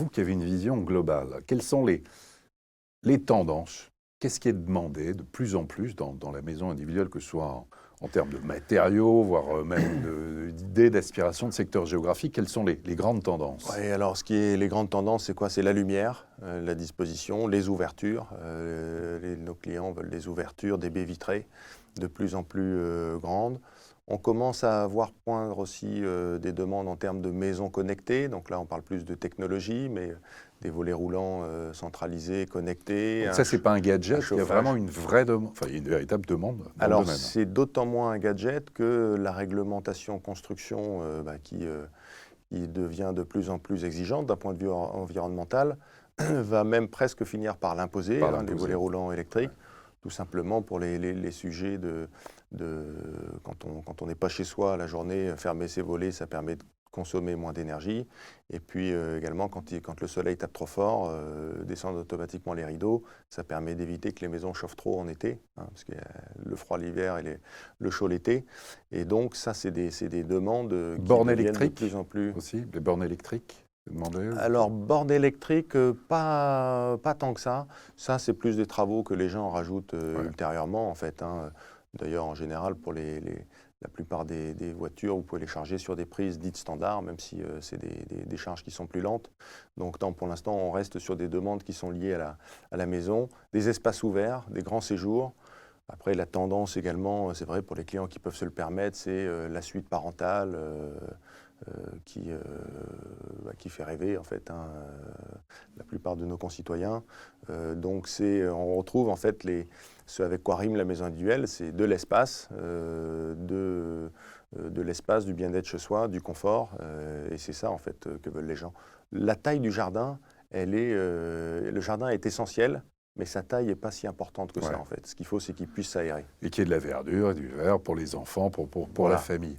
vous qui avez une vision globale, quelles sont les tendances? Qu'est-ce qui est demandé de plus en plus dans la maison individuelle, que ce soit en termes de matériaux, voire même d'idées, d'aspiration, de secteur géographique? Quelles sont les grandes tendances? Ouais, alors, les grandes tendances, c'est quoi? C'est la lumière, la disposition, les ouvertures. Nos clients veulent des ouvertures, des baies vitrées de plus en plus grandes. On commence à voir poindre aussi des demandes en termes de maisons connectées. Donc là, on parle plus de technologie, mais des volets roulants centralisés, connectés. Donc ça, c'est pas un gadget, il y a vraiment une vraie demande, enfin, il y a une véritable demande dans le Alors, domaine. c'est d'autant moins un gadget que la réglementation construction qui devient de plus en plus exigeante d'un point de vue environnemental va même presque finir par l'imposer, les volets roulants électriques, tout simplement pour les sujets quand on n'est pas chez soi la journée, fermer ses volets, ça permet de consommer moins d'énergie. Et puis également, quand le soleil tape trop fort, descendre automatiquement les rideaux, ça permet d'éviter que les maisons chauffent trop en été, parce qu'il y a le froid l'hiver et le chaud l'été. Et donc ça, c'est des demandes qui deviennent de plus en plus... Aussi, les bornes électriques demandées? Alors, bornes électriques, pas tant que ça. Ça, c'est plus des travaux que les gens rajoutent ultérieurement, en fait. D'ailleurs, en général, pour la plupart des voitures, vous pouvez les charger sur des prises dites standards, même si c'est des charges qui sont plus lentes. Donc, pour l'instant, on reste sur des demandes qui sont liées à la maison, des espaces ouverts, des grands séjours. Après, la tendance également, c'est vrai, pour les clients qui peuvent se le permettre, c'est la suite parentale qui fait rêver, en fait, la plupart de nos concitoyens. Donc, on retrouve, en fait, ce avec quoi rime la maison individuelle, c'est de l'espace, de l'espace, du bien-être chez soi, du confort, et c'est ça, en fait, que veulent les gens. La taille du jardin, le jardin est essentiel, mais sa taille n'est pas si importante que ça, en fait. Ce qu'il faut, c'est qu'il puisse s'aérer. Et qu'il y ait de la verdure et du vert pour les enfants, pour la famille.